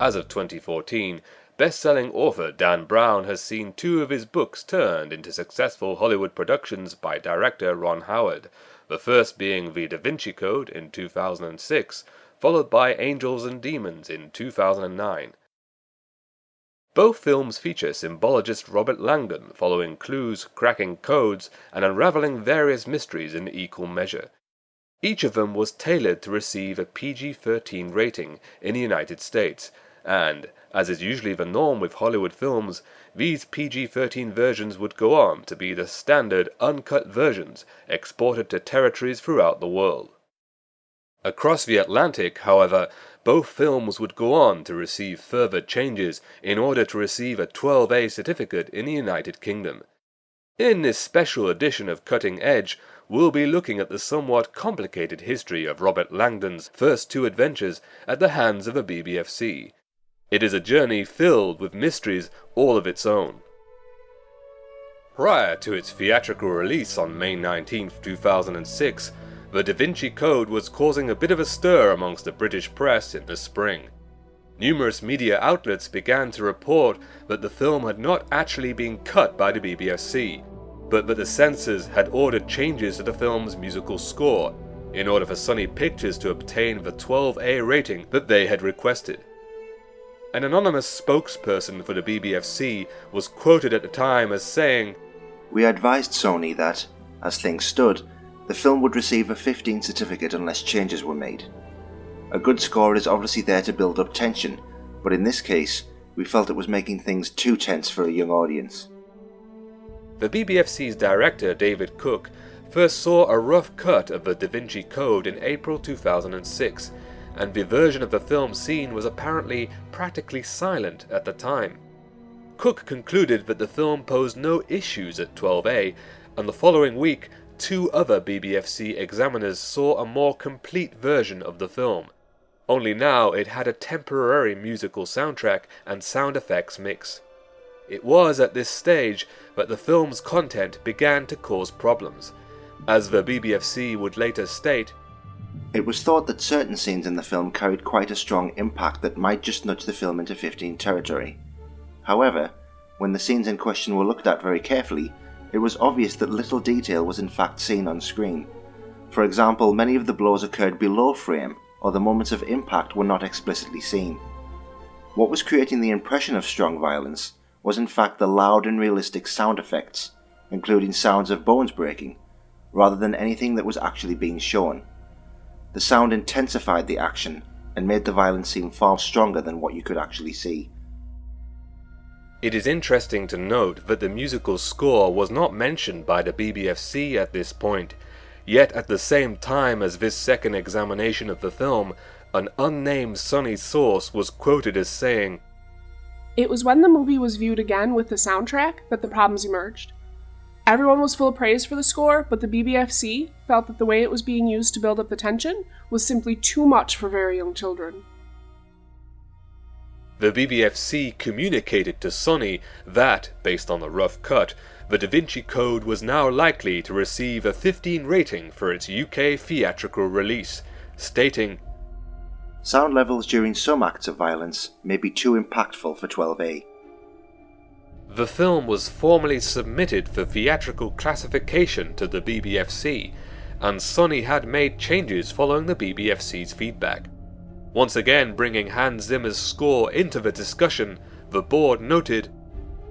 As of 2014, best-selling author Dan Brown has seen 2 of his books turned into successful Hollywood productions by director Ron Howard, the first being The Da Vinci Code in 2006, followed by Angels and Demons in 2009. Both films feature symbologist Robert Langdon following clues, cracking codes, and unraveling various mysteries in equal measure. Each of them was tailored to receive a PG-13 rating in the United States, and, as is usually the norm with Hollywood films, these PG-13 versions would go on to be the standard uncut versions exported to territories throughout the world. Across the Atlantic, however, both films would go on to receive further changes in order to receive a 12A certificate in the United Kingdom. In this special edition of Cutting Edge, we'll be looking at the somewhat complicated history of Robert Langdon's first 2 adventures at the hands of the BBFC. It is a journey filled with mysteries all of its own. Prior to its theatrical release on May 19, 2006, the Da Vinci Code was causing a bit of a stir amongst the British press in the spring. Numerous media outlets began to report that the film had not actually been cut by the BBFC, but that the censors had ordered changes to the film's musical score in order for Sony Pictures to obtain the 12A rating that they had requested. An anonymous spokesperson for the BBFC was quoted at the time as saying, "We advised Sony that, as things stood, the film would receive a 15 certificate unless changes were made. A good score is obviously there to build up tension, but in this case, we felt it was making things too tense for a young audience." The BBFC's director, David Cook, first saw a rough cut of the Da Vinci Code in April 2006, and the version of the film seen was apparently practically silent at the time. Cook concluded that the film posed no issues at 12A, and the following week, 2 other BBFC examiners saw a more complete version of the film. Only now it had a temporary musical soundtrack and sound effects mix. It was at this stage that the film's content began to cause problems. As the BBFC would later state, "It was thought that certain scenes in the film carried quite a strong impact that might just nudge the film into 15 territory. However, when the scenes in question were looked at very carefully, it was obvious that little detail was in fact seen on screen. For example, many of the blows occurred below frame, or the moments of impact were not explicitly seen. What was creating the impression of strong violence was in fact the loud and realistic sound effects, including sounds of bones breaking, rather than anything that was actually being shown. The sound intensified the action and made the violence seem far stronger than what you could actually see." It is interesting to note that the musical score was not mentioned by the BBFC at this point, yet at the same time as this second examination of the film, an unnamed Sony source was quoted as saying, "It was when the movie was viewed again with the soundtrack that the problems emerged. Everyone was full of praise for the score, but the BBFC felt that the way it was being used to build up the tension was simply too much for very young children." The BBFC communicated to Sony that, based on the rough cut, the Da Vinci Code was now likely to receive a 15 rating for its UK theatrical release, stating, "Sound levels during some acts of violence may be too impactful for 12A. The film was formally submitted for theatrical classification to the BBFC, and Sony had made changes following the BBFC's feedback. Once again bringing Hans Zimmer's score into the discussion, the board noted,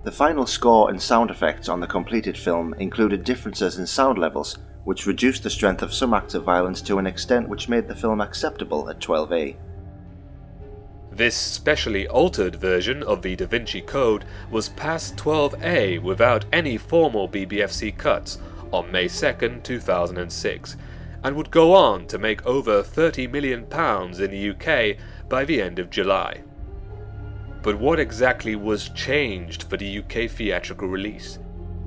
"The final score and sound effects on the completed film included differences in sound levels, which reduced the strength of some acts of violence to an extent which made the film acceptable at 12A. This specially altered version of the Da Vinci Code was passed 12A without any formal BBFC cuts on May 2, 2006, and would go on to make over £30 million in the UK by the end of July. But what exactly was changed for the UK theatrical release?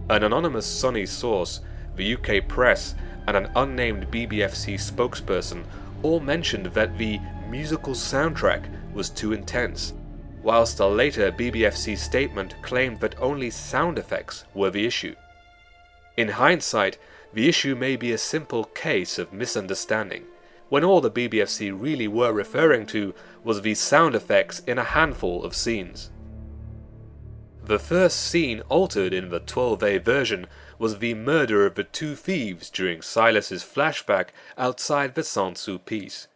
An anonymous Sony source, the UK press, and an unnamed BBFC spokesperson all mentioned that the musical soundtrack was too intense, whilst a later BBFC statement claimed that only sound effects were the issue. In hindsight, the issue may be a simple case of misunderstanding, when all the BBFC really were referring to was the sound effects in a handful of scenes. The first scene altered in the 12A version was the murder of the two thieves during Silas's flashback outside the Censorship.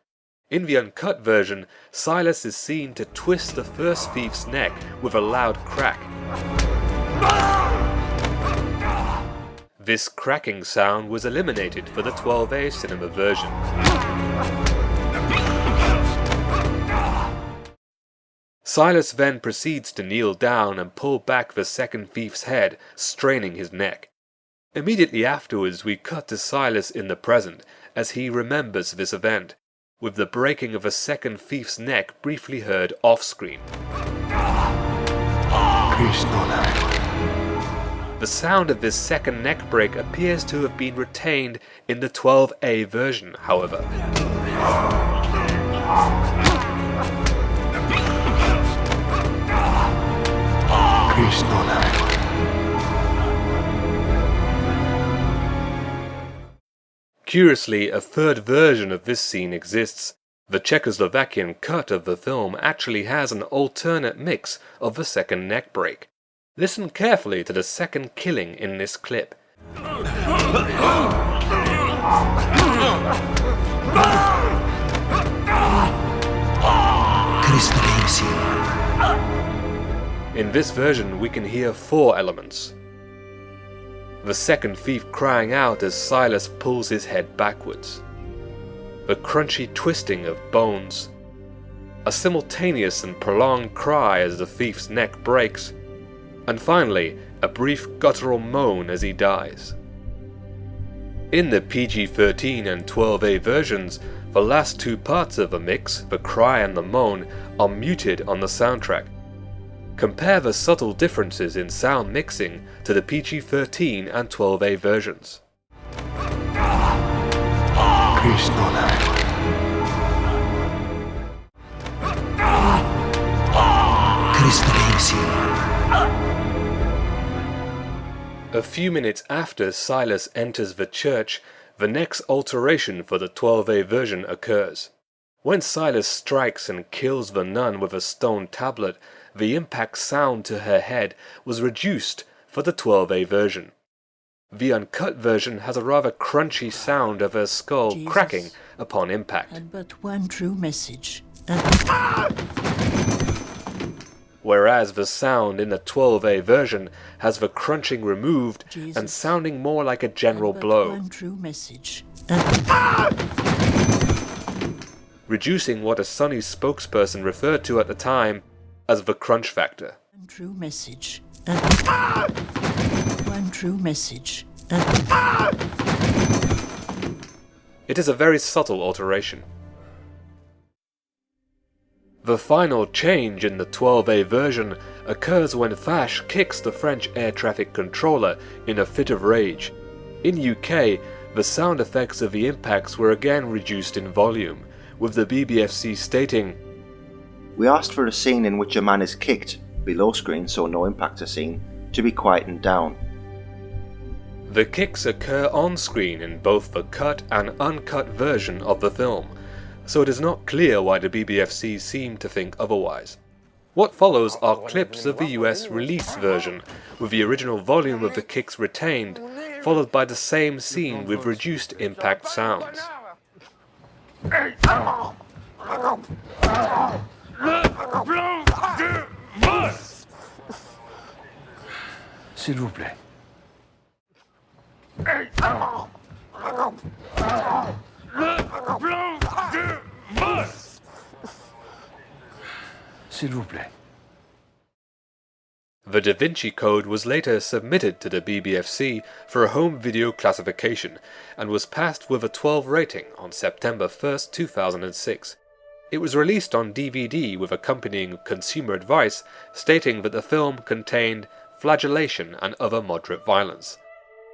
In the uncut version, Silas is seen to twist the first thief's neck with a loud crack. This cracking sound was eliminated for the 12A cinema version. Silas then proceeds to kneel down and pull back the second thief's head, straining his neck. Immediately afterwards we cut to Silas in the present, as he remembers this event, with the breaking of a second thief's neck briefly heard off-screen. The sound of this second neck break appears to have been retained in the 12A version, however. Curiously, a third version of this scene exists. The Czechoslovakian cut of the film actually has an alternate mix of the second neck break. Listen carefully to the second killing in this clip. In this version we can hear 4 elements. The second thief crying out as Silas pulls his head backwards. The crunchy twisting of bones. A simultaneous and prolonged cry as the thief's neck breaks. And finally, a brief guttural moan as he dies. In the PG-13 and 12A versions, the last 2 parts of the mix, the cry and the moan, are muted on the soundtrack. Compare the subtle differences in sound mixing to the PG-13 and 12A versions. A few minutes after Silas enters the church, the next alteration for the 12A version occurs. When Silas strikes and kills the nun with a stone tablet, the impact sound to her head was reduced for the 12A version. The uncut version has a rather crunchy sound of her skull cracking upon impact. Had but one true message. Whereas the sound in the 12A version has the crunching removed and sounding more like a general blow. One true message. Reducing what a Sony spokesperson referred to at the time as the crunch factor. One true message. One true message. It is a very subtle alteration. The final change in the 12A version occurs when Fash kicks the French air traffic controller in a fit of rage. In UK, the sound effects of the impacts were again reduced in volume, with the BBFC stating, "We asked for a scene in which a man is kicked, below screen so no impacts are seen, to be quietened down." The kicks occur on screen in both the cut and uncut version of the film, so it is not clear why the BBFC seem to think otherwise. What follows are clips of the US release version, with the original volume of the kicks retained, followed by the same scene with reduced impact sounds. S'il vous plaît. S'il vous plaît. The Da Vinci Code was later submitted to the BBFC for a home video classification and was passed with a 12 rating on September 1st, 2006. It was released on DVD with accompanying consumer advice stating that the film contained flagellation and other moderate violence.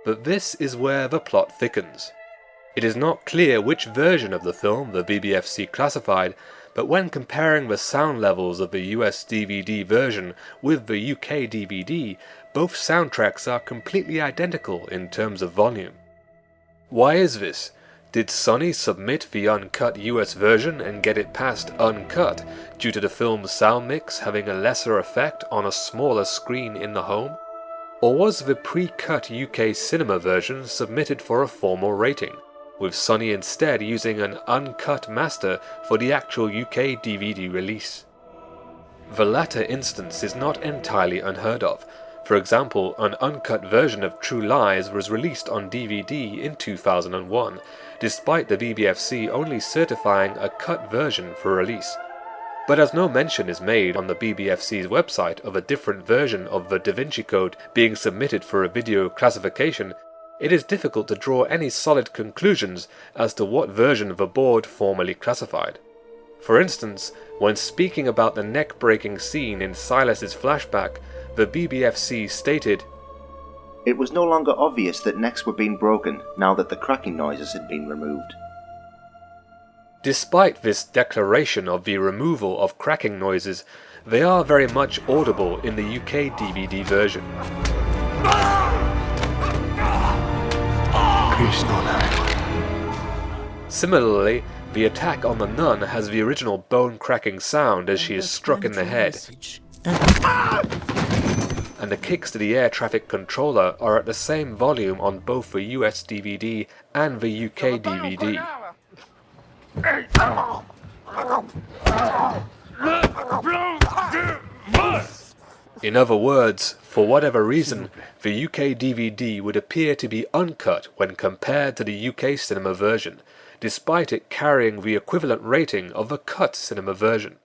But this is where the plot thickens. It is not clear which version of the film the BBFC classified, but when comparing the sound levels of the US DVD version with the UK DVD, both soundtracks are completely identical in terms of volume. Why is this? Did Sony submit the uncut US version and get it past uncut due to the film's sound mix having a lesser effect on a smaller screen in the home? Or was the pre-cut UK cinema version submitted for a formal rating, with Sony instead using an uncut master for the actual UK DVD release? The latter instance is not entirely unheard of. For example, an uncut version of True Lies was released on DVD in 2001, despite the BBFC only certifying a cut version for release. But as no mention is made on the BBFC's website of a different version of the Da Vinci Code being submitted for a video classification, it is difficult to draw any solid conclusions as to what version the board formally classified. For instance, when speaking about the neck-breaking scene in Silas's flashback, the BBFC stated, "It was no longer obvious that necks were being broken now that the cracking noises had been removed." Despite this declaration of the removal of cracking noises, they are very much audible in the UK DVD version. Similarly, the attack on the nun has the original bone-cracking sound as she is struck in the head, and the kicks to the air traffic controller are at the same volume on both the US DVD and the UK DVD. In other words, for whatever reason, the UK DVD would appear to be uncut when compared to the UK cinema version, despite it carrying the equivalent rating of the cut cinema version.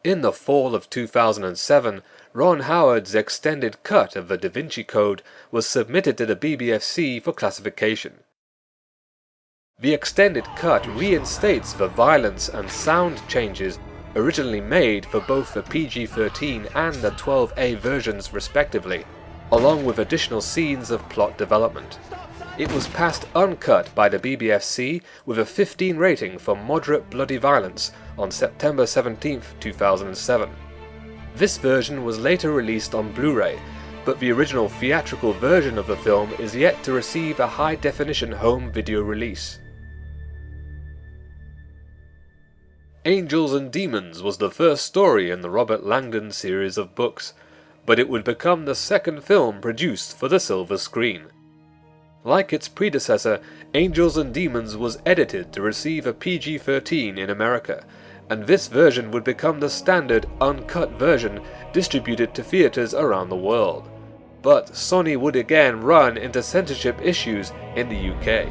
In the fall of 2007, Ron Howard's extended cut of the Da Vinci Code was submitted to the BBFC for classification. The extended cut reinstates the violence and sound changes originally made for both the PG-13 and the 12A versions respectively, along with additional scenes of plot development. It was passed uncut by the BBFC with a 15 rating for moderate bloody violence on September 17, 2007. This version was later released on Blu-ray, but the original theatrical version of the film is yet to receive a high-definition home video release. Angels and Demons was the first story in the Robert Langdon series of books, but it would become the second film produced for the silver screen. Like its predecessor, Angels and Demons was edited to receive a PG-13 in America, and this version would become the standard uncut version distributed to theaters around the world. But Sony would again run into censorship issues in the UK.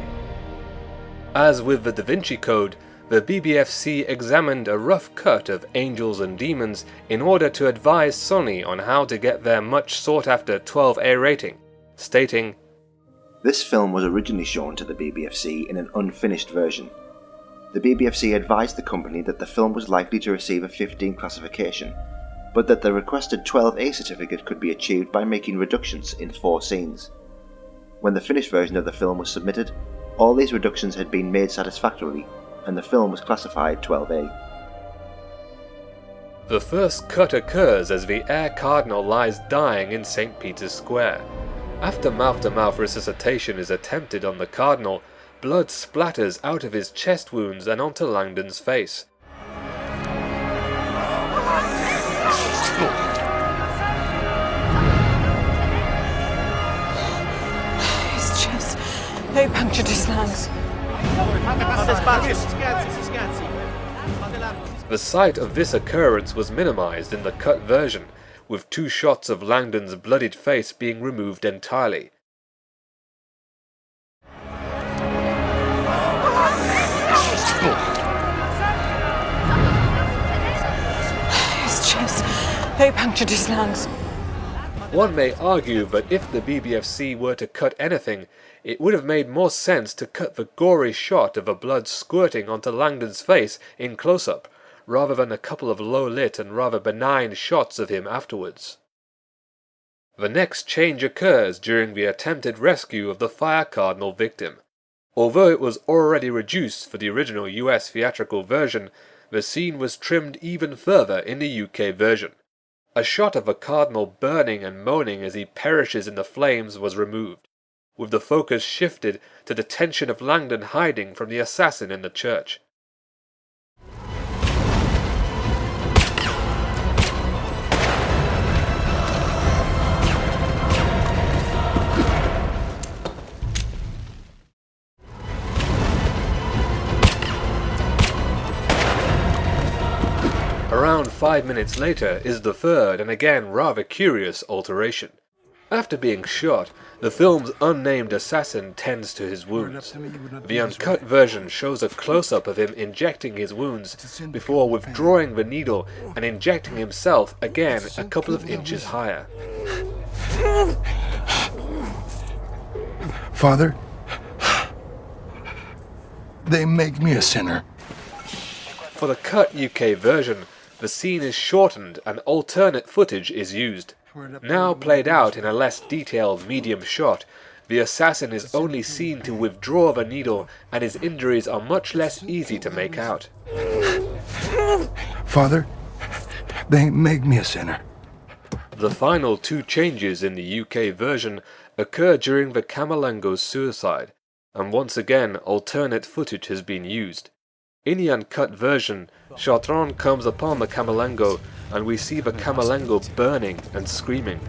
As with the Da Vinci Code, the BBFC examined a rough cut of Angels and Demons in order to advise Sony on how to get their much sought-after 12A rating, stating, "This film was originally shown to the BBFC in an unfinished version. The BBFC advised the company that the film was likely to receive a 15 classification, but that the requested 12A certificate could be achieved by making reductions in 4 scenes. When the finished version of the film was submitted, all these reductions had been made satisfactorily, and the film was classified 12A. The first cut occurs as the Air Cardinal lies dying in St. Peter's Square. After mouth-to-mouth resuscitation is attempted on the Cardinal, blood splatters out of his chest wounds and onto Langdon's face. His chest, they punctured his lungs. The sight of this occurrence was minimized in the cut version, with 2 shots of Langdon's bloodied face being removed entirely. His chest, they punctured his lungs. One may argue that if the BBFC were to cut anything, it would have made more sense to cut the gory shot of the blood squirting onto Langdon's face in close-up, rather than a couple of low-lit and rather benign shots of him afterwards. The next change occurs during the attempted rescue of the Fire Cardinal victim. Although it was already reduced for the original US theatrical version, the scene was trimmed even further in the UK version. A shot of the Cardinal burning and moaning as he perishes in the flames was removed. with the focus shifted to the tension of Langdon hiding from the assassin in the church. Around 5 minutes later is the third and again rather curious alteration. After being shot, the film's unnamed assassin tends to his wounds. The uncut version shows a close-up of him injecting his wounds before withdrawing the needle and injecting himself again a couple of inches higher. Father, they make me a sinner. For the cut UK version, the scene is shortened and alternate footage is used. Now played out in a less detailed medium shot, the assassin is only seen to withdraw the needle and his injuries are much less easy to make out. Father, they make me a sinner. The final two changes in the UK version occur during the Camerlengo's suicide, and once again alternate footage has been used. In the uncut version, Chartrand comes upon the Camerlengo and we see the Camerlengo burning and screaming.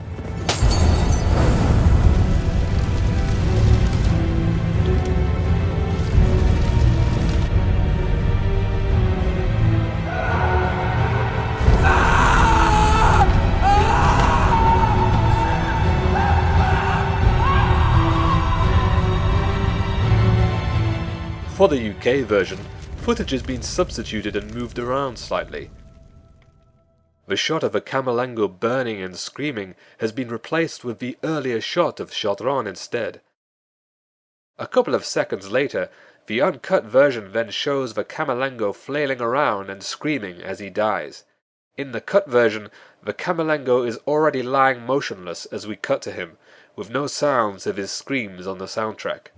For the UK version, footage has been substituted and moved around slightly. The shot of the Camerlengo burning and screaming has been replaced with the earlier shot of Chartrand instead. A couple of seconds later, the uncut version then shows the Camerlengo flailing around and screaming as he dies. In the cut version, the Camerlengo is already lying motionless as we cut to him, with no sounds of his screams on the soundtrack.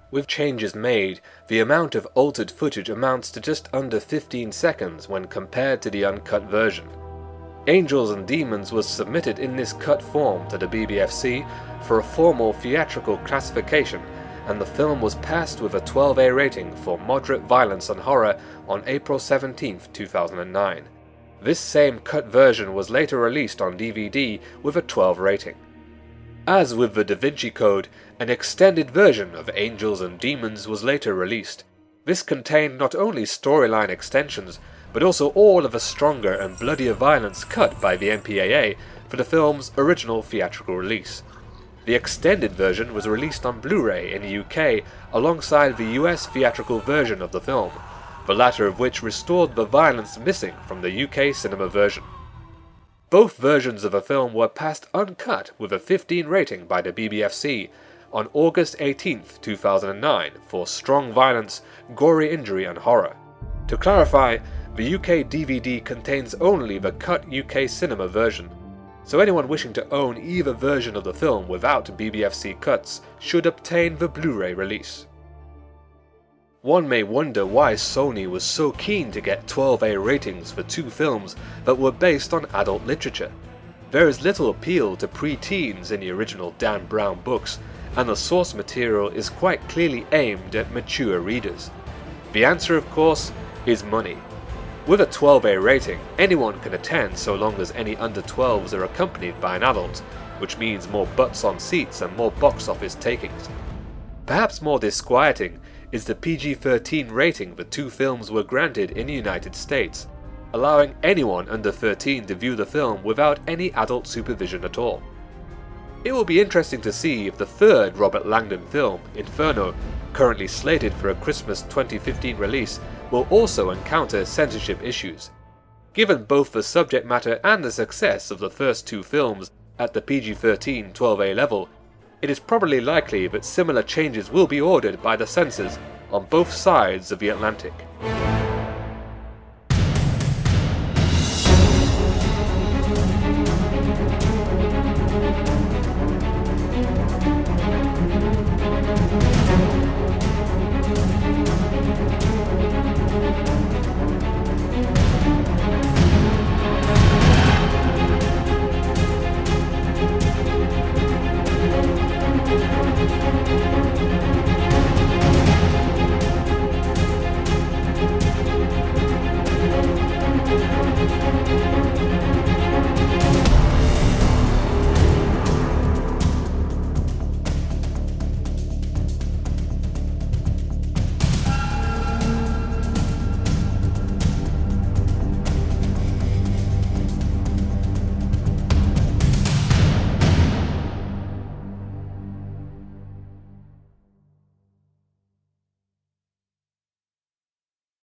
With changes made, the amount of altered footage amounts to just under 15 seconds when compared to the uncut version. Angels and Demons was submitted in this cut form to the BBFC for a formal theatrical classification, and the film was passed with a 12A rating for moderate violence and horror on April 17, 2009. This same cut version was later released on DVD with a 12 rating. As with the Da Vinci Code, an extended version of Angels and Demons was later released. This contained not only storyline extensions, but also all of the stronger and bloodier violence cut by the MPAA for the film's original theatrical release. The extended version was released on Blu-ray in the UK alongside the US theatrical version of the film, the latter of which restored the violence missing from the UK cinema version. Both versions of the film were passed uncut with a 15 rating by the BBFC on August 18, 2009 for strong violence, gory injury and horror. To clarify, the UK DVD contains only the cut UK cinema version, so anyone wishing to own either version of the film without BBFC cuts should obtain the Blu-ray release. One may wonder why Sony was so keen to get 12A ratings for two films that were based on adult literature. There is little appeal to pre-teens in the original Dan Brown books, and the source material is quite clearly aimed at mature readers. The answer, of course, is money. With a 12A rating, anyone can attend so long as any under 12s are accompanied by an adult, which means more butts on seats and more box office takings. Perhaps more disquieting is the PG-13 rating the two films were granted in the United States, allowing anyone under 13 to view the film without any adult supervision at all. It will be interesting to see if the third Robert Langdon film, Inferno, currently slated for a Christmas 2015 release, will also encounter censorship issues. Given both the subject matter and the success of the first two films at the PG-13 12A level, it is probably likely that similar changes will be ordered by the censors on both sides of the Atlantic.